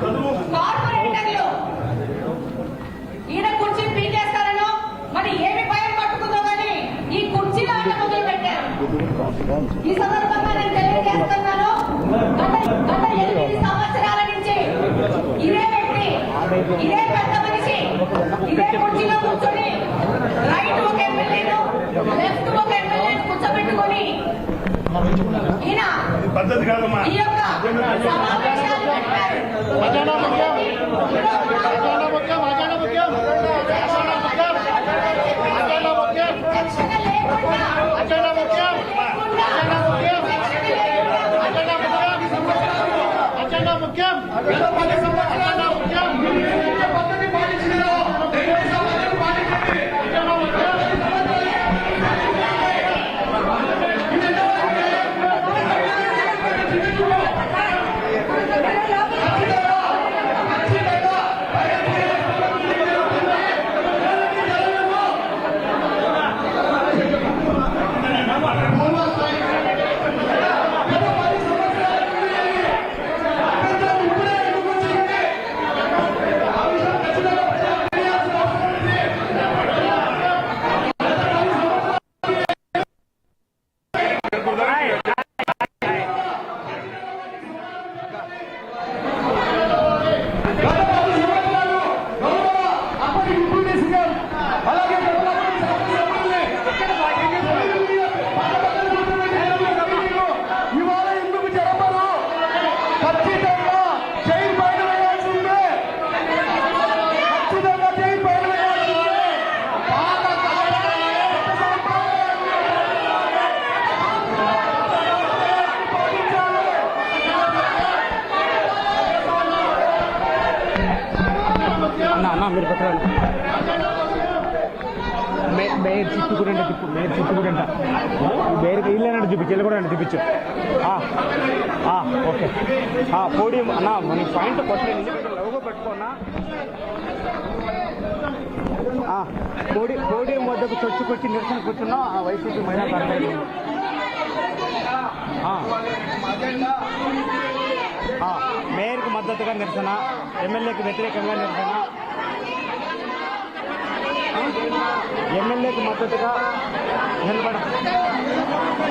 కార్పొరేటర్లు ఈయన కుర్చీ పీకేస్తారనో మరి ఏమి భయం పట్టుకుందో కానీ ఈ కుర్చీలో ఆట మొదలు పెట్టారు. ఈ సందర్భంగా నేను తెలియజేస్తున్నాను, గత 8 సంవత్సరాల నుంచి ఇదే వ్యక్తి, ఇదే పెద్ద మనిషి ఇదే కుర్చీలో కూర్చొని రైట్ ఒక ఎమ్మెల్యేను లెఫ్ట్ ఒక ఎమ్మెల్యేను కూర్చోబెట్టుకొని ఈయన ఈ యొక్క సమావేశాలు పెట్టారు. మీరు పెట్టండి. మేయర్ చిట్టుకుడంట తిప్పు, మేయర్ చిట్టుకుడంట మేయర్కి ఇల్లేనంటే చూపించు, ఇల్లు కూడా అంటే చూపించు. ఓకే పోడియం అన్నా మన పాయింట్ కొట్టలేదు, లవ్గా పెట్టుకోన్నా. పోడియం వద్దకు చొచ్చుకొచ్చి నిరసన కూర్చున్నాం. ఆ వైసీపీ మహిళా కార్యక్రమం మేయర్కి మద్దతుగా నిరసన, ఎమ్మెల్యేకి వ్యతిరేకంగా నిరసన, ఎమ్మెల్యేకి మద్దతుగా నిలబడ